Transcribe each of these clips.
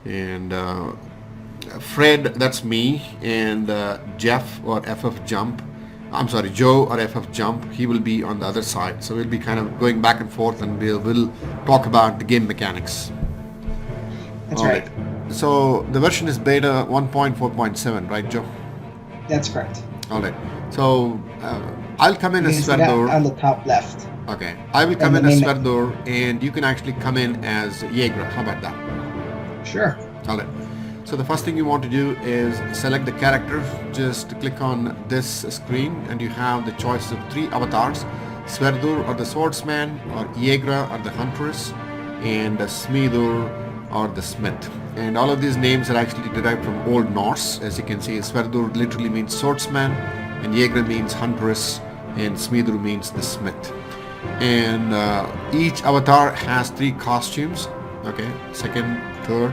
And Fred, that's me, and Jeff or FF Jump. I'm sorry, Joe or FF Jump. He will be on the other side. So we'll be kind of going back and forth, and we'll talk about the game mechanics. That's All right. right. So the version is beta 1.4.7, right, Joe? That's correct. All right. So I'll come in You as can see that Sverdor. on the top left. Okay. I will And come the in as main menu. Sverdor, and you can actually come in as Jaeger. How about that? Sure. All right. So the first thing you want to do is select the character. Just click on this screen, and you have the choice of three avatars: Sverdur or the swordsman, or Yegra or the huntress, and Smidur or the smith. And all of these names are actually derived from Old Norse. As you can see, Sverdur literally means swordsman, and Yegra means huntress, and Smidur means the smith. And each avatar has three costumes. Okay, second, third,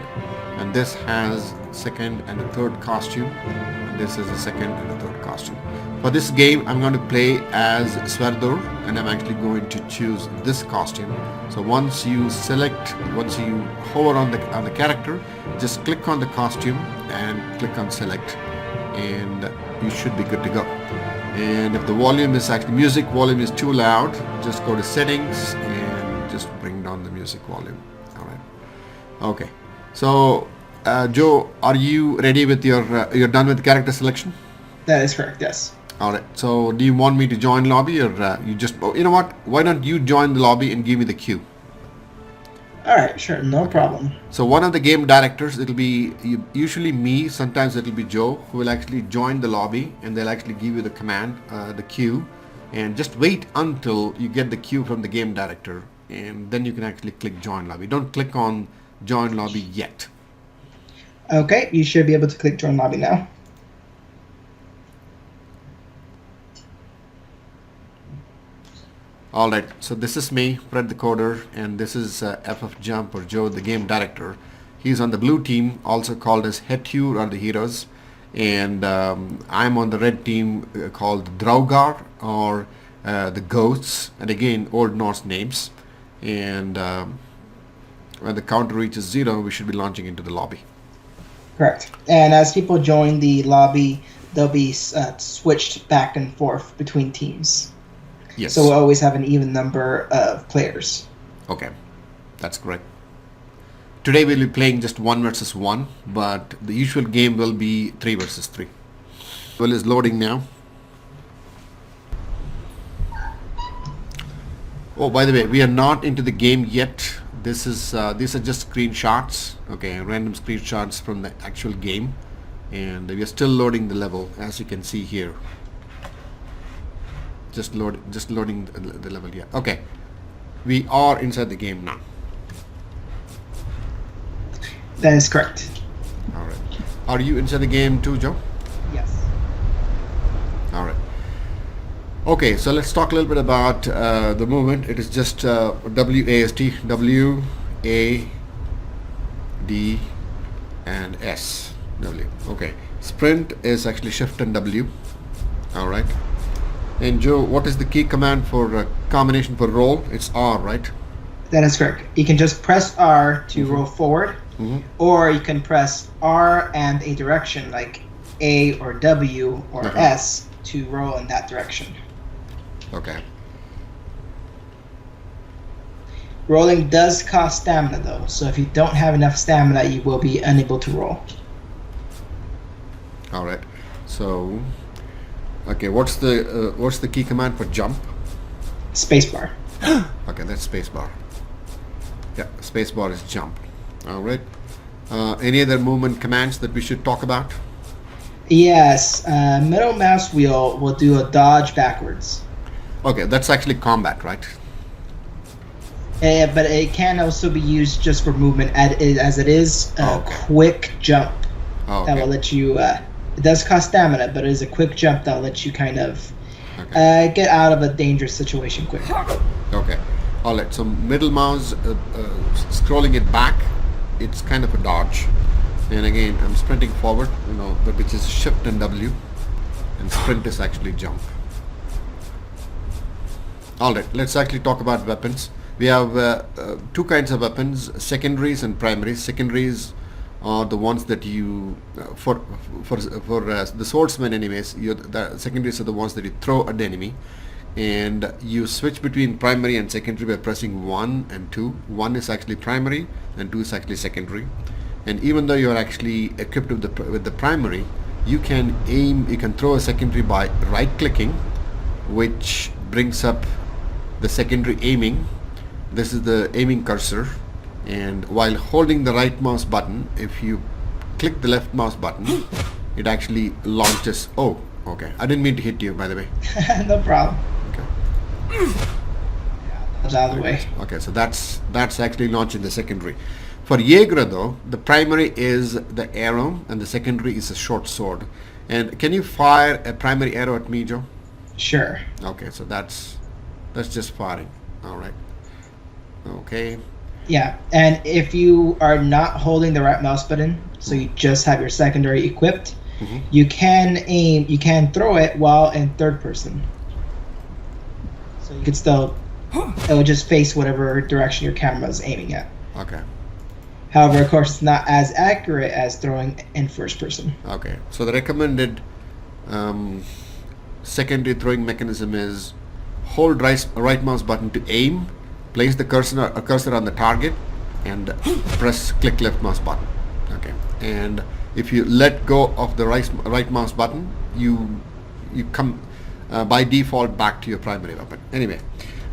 and this has second and the third costume, and this is the second and the third costume. For this game, I'm going to play as Sverdur, and I'm actually going to choose this costume. So once you hover on the character, just click on the costume and click on select, and you should be good to go. And if the music volume is too loud, just go to settings and just bring down the music volume. All right. Okay. So, Joe, are you ready with you're done with character selection? That is correct. Yes. All right. So, do you want me to join lobby, or you just? Oh, you know what? Why don't you join the lobby and give me the cue? All right. Sure. No problem. So one of the game directors, it'll be usually me, sometimes it'll be Joe, who will actually join the lobby, and they'll actually give you the command, the cue, and just wait until you get the cue from the game director, and then you can actually click join lobby. Don't click on join lobby yet. Okay. You should be able to click join lobby now. All right, so this is me, Fred the Coder, and this is FF Jump, or Joe, the game director. He's on the blue team, also called as Hetur or the heroes, and I'm on the red team called Draugar, or the ghosts, and again, Old Norse names. And when the counter reaches 0, we should be launching into the lobby. Correct. And as people join the lobby, they'll be switched back and forth between teams. Yes. So we'll always have an even number of players. Okay, that's correct. Today we'll be playing just 1 versus 1, but the usual game will be 3 versus 3. Well, is loading now. Oh, by the way, we are not into the game yet. These are just screenshots. Okay, random screenshots from the actual game, and we are still loading the level, as you can see here. Just loading the level here. Okay, we are inside the game now. That is correct. All right. Are you inside the game too, Joe? Yes. All right. Okay, so let's talk a little bit about the movement. It is just WASD, W, A, D, and S. W. Okay. Sprint is actually Shift and W. All right. And Joe, what is the key command for combination for roll? It's R, right? That is correct. You can just press R to roll forward, or you can press R and a direction like A or W or S to roll in that direction. Okay. Rolling does cost stamina though, so if you don't have enough stamina, you will be unable to roll. All right. So, okay, what's the key command for jump? Spacebar. Okay, that's spacebar. Yeah, spacebar is jump. All right. Any other movement commands that we should talk about? Yes, middle mouse wheel will do a dodge backwards. Okay, that's actually combat, right? But it can also be used just for movement, as it is a quick jump that will let you. It does cost stamina, but it is a quick jump that will let you kind of get out of a dangerous situation quickly. Okay. All right. So middle mouse, scrolling it back, it's kind of a dodge. And again, I'm sprinting forward, which is Shift and W, and sprint is actually jump. All right. Let's actually talk about weapons. We have two kinds of weapons: secondaries and primaries. Secondaries are the ones that you for the swordsman anyways, the secondaries are the ones that you throw at the enemy, and you switch between primary and secondary by pressing 1 and 2. 1 is actually primary and 2 is actually secondary. And even though you are actually equipped with the primary, you can throw a secondary by right clicking, which brings up the secondary aiming. This is the aiming cursor, and while holding the right mouse button, if you click the left mouse button, it actually launches. Oh, okay, I didn't mean to hit you, by the way. No problem. Okay. That's out of the way. Okay, so that's actually launching the secondary. For Jaeger though, the primary is the arrow and the secondary is a short sword. And can you fire a primary arrow at me, Joe? Sure. Okay, so that's just firing. All right. Okay. Yeah, and if you are not holding the right mouse button, so you just have your secondary equipped, you can throw it while in third person. So you could still, it will just face whatever direction your camera is aiming at. Okay. However, of course, it's not as accurate as throwing in first person. Okay, so the recommended secondary throwing mechanism is hold right mouse button to aim, place the cursor on the target, and click left mouse button. Okay, and if you let go of the right mouse button, you come by default back to your primary weapon. Anyway,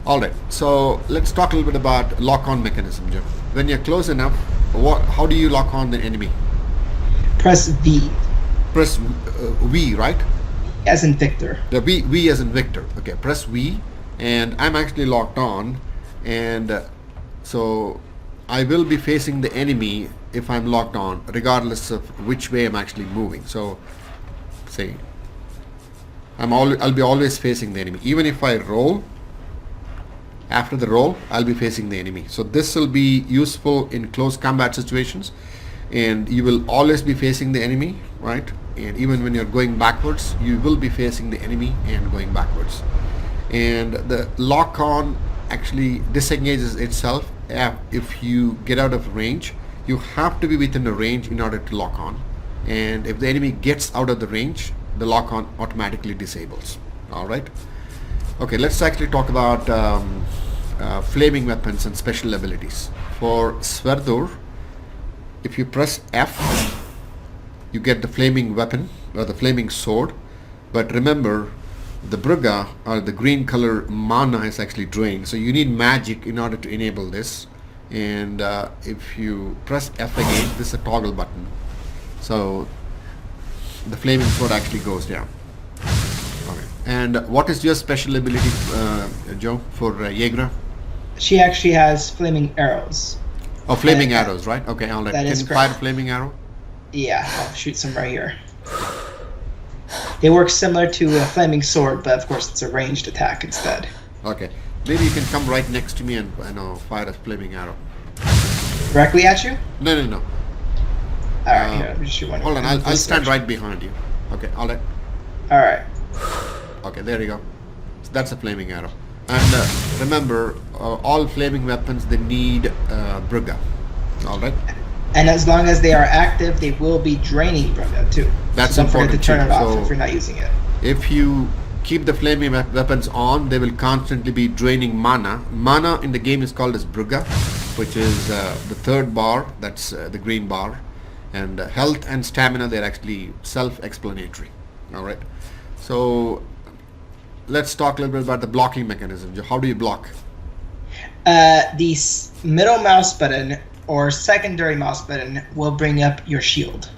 all right. So let's talk a little bit about lock-on mechanism, Joe. When you're close enough, how do you lock on the enemy? Press V. Press V, right? As in Victor. The V as in Victor. Okay, press V, and I'm actually locked on, and so I will be facing the enemy if I'm locked on, regardless of which way I'm actually moving. So, say, I'll be always facing the enemy, even if I roll. After the roll, I'll be facing the enemy. So this will be useful in close combat situations, and you will always be facing the enemy, right? And even when you're going backwards, you will be facing the enemy and going backwards. And the lock-on actually disengages itself if you get out of range. You have to be within a range in order to lock on. And if the enemy gets out of the range, the lock-on automatically disables. All right. Okay, let's actually talk about flaming weapons and special abilities. For Sverdur, if you press F, you get the flaming weapon or the flaming sword. But remember, the Brugga or the green color mana is actually drained, so you need magic in order to enable this. And if you press F again, this is a toggle button, so the flaming sword actually goes down. Okay. And what is your special ability, Joe, for Jaegra? She actually has flaming arrows. Oh, flaming arrows, right? Okay, I'll let. That Can is you correct. fire a flaming arrow? Yeah, I'll shoot some right here. They work similar to a flaming sword, but of course it's a ranged attack instead. Okay, maybe you can come right next to me and fire a flaming arrow. Directly at you? No, no, no. All right, here, let me just shoot one. Hold on, I'll This stand direction. right behind you. Okay, I'll let. All right. Okay, there you go. So that's a flaming arrow. And remember, all flaming weapons, they need Brugga. All right. And as long as they are active, they will be draining Brugga too. That's so don't forget to important turn too. it off So if you're not using it. if you keep the flaming weapons on, they will constantly be draining mana. Mana in the game is called as Brugga, which is the third bar. That's the green bar. And health and stamina, they're actually self-explanatory. All right. So let's talk a little bit about the blocking mechanism. How do you block? The middle mouse button or secondary mouse button will bring up your shield.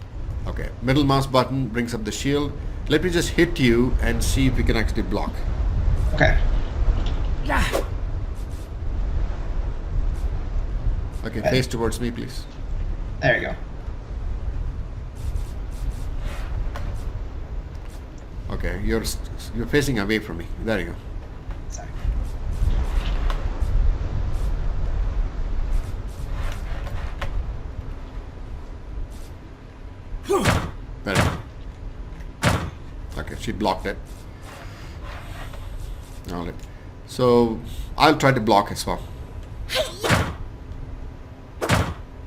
Okay, middle mouse button brings up the shield. Let me just hit you and see if we can actually block. Okay. Okay, face towards me, please. There you go. Okay, you're facing away from me. There you go. Sorry. There you go. Okay, she blocked it. All right. So I'll try to block as well.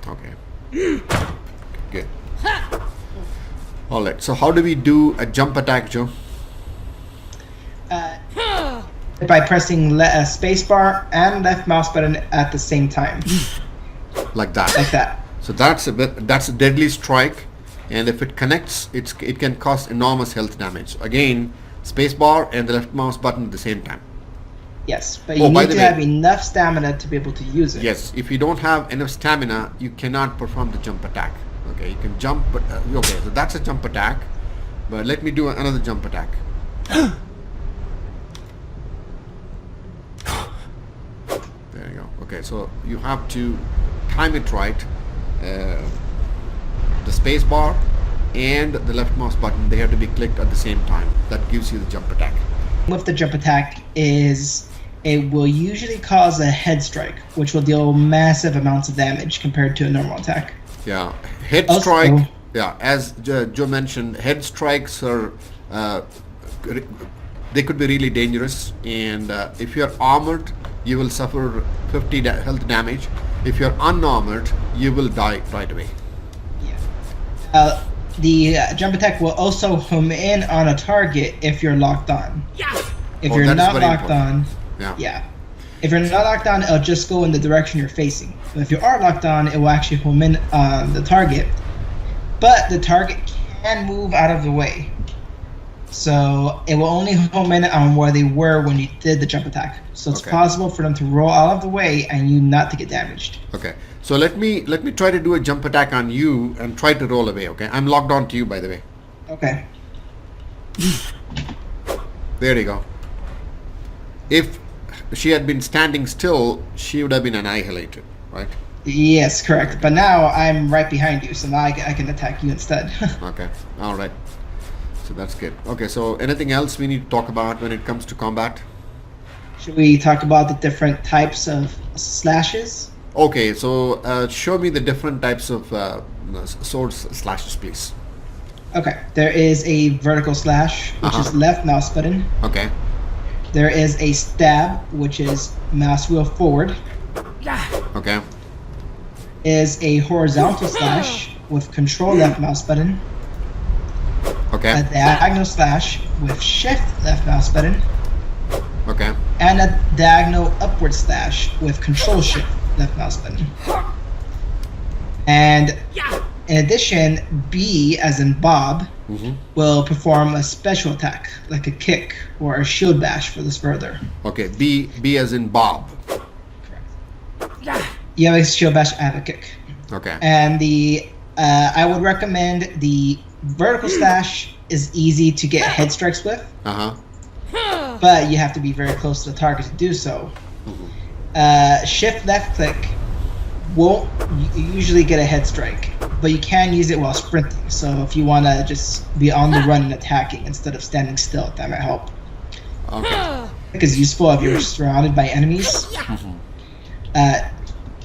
Okay. Good. Alright, so how do we do a jump attack, Joe? By pressing spacebar and left mouse button at the same time. Like that. Like that. So that's a deadly strike, and if it connects, it can cause enormous health damage. So again, spacebar and the left mouse button at the same time. Yes, but you need to have enough stamina to be able to use it. Yes, if you don't have enough stamina, you cannot perform the jump attack. Okay, you can jump, but okay, so that's a jump attack. But let me do another jump attack. There you go. Okay, so you have to time it right. The space bar and the left mouse button, they have to be clicked at the same time. That gives you the jump attack. With the jump attack is it will usually cause a head strike, which will deal massive amounts of damage compared to a normal attack. Yeah, head strike. Yeah, as Joe mentioned, head strikes are they could be really dangerous, and if you're armored, you will suffer 50 health damage. If you're unarmored, you will die right away. Yeah. The jump attack will also home in on a target if you're locked on. Yeah. If you're not locked on, yeah. If you're not locked on, it'll just go in the direction you're facing. But if you are locked on, it will actually home in on the target. But the target can move out of the way. So it will only home in on where they were when you did the jump attack. So it's possible for them to roll out of the way and you not to get damaged. Okay. So let me try to do a jump attack on you and try to roll away, okay? I'm locked on to you, by the way. Okay. There you go. If she had been standing still, she would have been annihilated, right? Yes, correct. But now I'm right behind you, so now I can attack you instead. Okay. All right. So that's good. Okay, so anything else we need to talk about when it comes to combat? Should we talk about the different types of slashes? Okay, so show me the different types of sword slashes, please. Okay, there is a vertical slash, which is left mouse button. Okay. There is a stab, which is mouse wheel forward. Okay. Is a horizontal slash with control left mouse button. Okay. A diagonal slash with shift left mouse button. Okay. And a diagonal upward slash with control shift left mouse button. And in addition, B as in Bob will perform a special attack, like a kick or a shield bash for this further. Okay, B as in Bob. Correct. You have a shield bash, I have a kick. Okay. And the I would recommend the vertical slash is easy to get head strikes with. But you have to be very close to the target to do so. Shift left click won't usually get a head strike, but you can use it while sprinting. So if you want to just be on the run and attacking instead of standing still, that might help. Okay. It's useful if you're surrounded by enemies.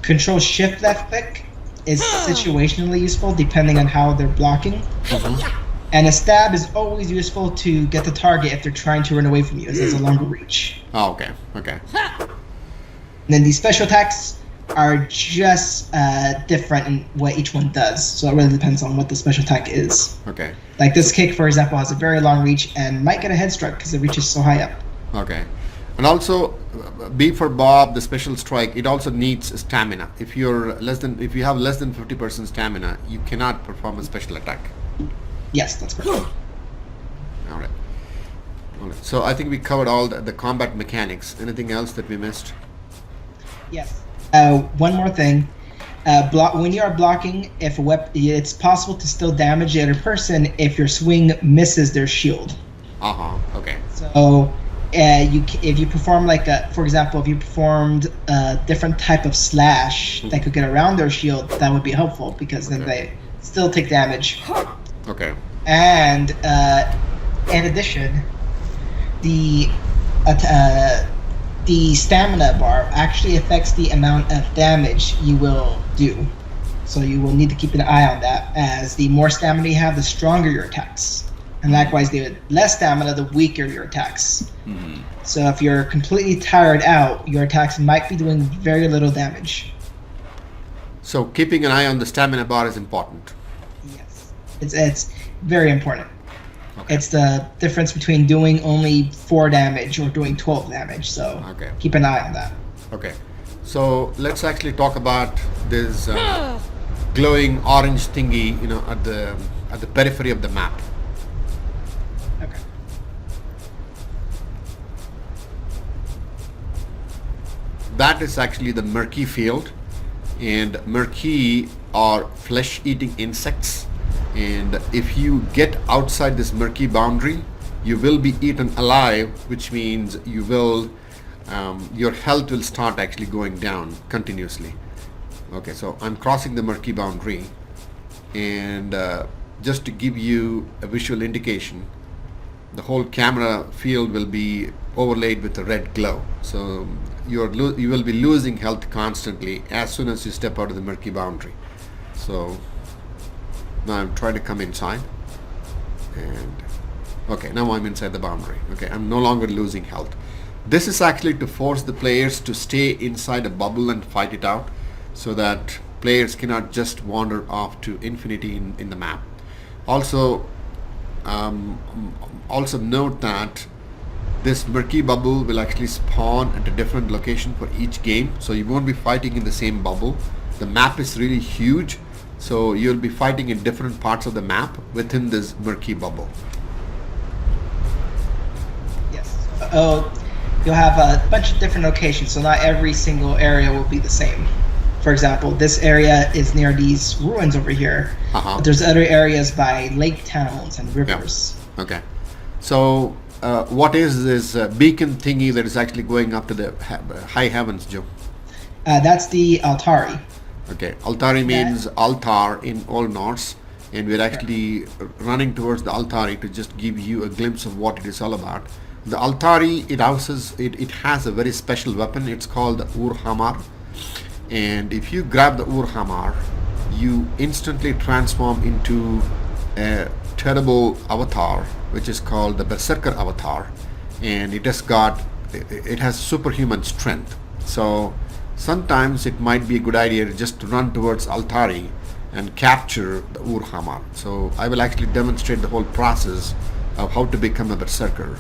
Control shift left click is situationally useful depending on how they're blocking. And a stab is always useful to get the target if they're trying to run away from you, as it's a longer reach. Oh, okay. Okay. And then these special attacks are just different in what each one does. So it really depends on what the special attack is. Okay. Like this kick, for example, has a very long reach and might get a head strike because it reaches so high up. Okay. And also, B for Bob, the special strike, it also needs stamina. If you have less than 50% stamina, you cannot perform a special attack. Yes, that's correct. All right. So I think we covered all the combat mechanics. Anything else that we missed? Yes. One more thing. When you are blocking, if a weapon, it's possible to still damage the other person if your swing misses their shield. Okay. So, if you perform for example, if you performed a different type of slash that could get around their shield, that would be helpful because then they still take damage. Okay. And in addition, the stamina bar actually affects the amount of damage you will do. So you will need to keep an eye on that, as the more stamina you have, the stronger your attacks. And likewise, the less stamina, the weaker your attacks. So if you're completely tired out, your attacks might be doing very little damage. So keeping an eye on the stamina bar is important. Yes, it's very important. Okay. It's the difference between doing only 4 damage or doing 12 damage. So keep an eye on that. Okay. So let's actually talk about this glowing orange thingy, at the periphery of the map. Okay. That is actually the murky field, and murky are flesh-eating insects, and if you get outside this murky boundary, you will be eaten alive, which means you will your health will start actually going down continuously. Okay, so I'm crossing the murky boundary, and just to give you a visual indication, the whole camera field will be overlaid with a red glow. So you will be losing health constantly as soon as you step out of the murky boundary. So now I'm trying to come inside, and okay, now I'm inside the boundary. Okay, I'm no longer losing health. This is actually to force the players to stay inside a bubble and fight it out, so that players cannot just wander off to infinity in the map. Also note that this murky bubble will actually spawn at a different location for each game, so you won't be fighting in the same bubble. The map is really huge, so you'll be fighting in different parts of the map within this murky bubble. Yes. You'll have a bunch of different locations, so not every single area will be the same. For example, this area is near these ruins over here, but there's other areas by lake towns and rivers. Yeah. Okay. So what is this beacon thingy that is actually going up to the high heavens, Joe? That's the Altari. Okay. Altari means altar in Old Norse, and we're actually running towards the Altari to just give you a glimpse of what it is all about. The Altari, it has a very special weapon. It's called the Urhamar. And if you grab the Urhamar, you instantly transform into a terrible avatar, which is called the Berserker avatar, and it has superhuman strength. So sometimes it might be a good idea to just run towards Altari and capture the Urhamar. So I will actually demonstrate the whole process of how to become a Berserker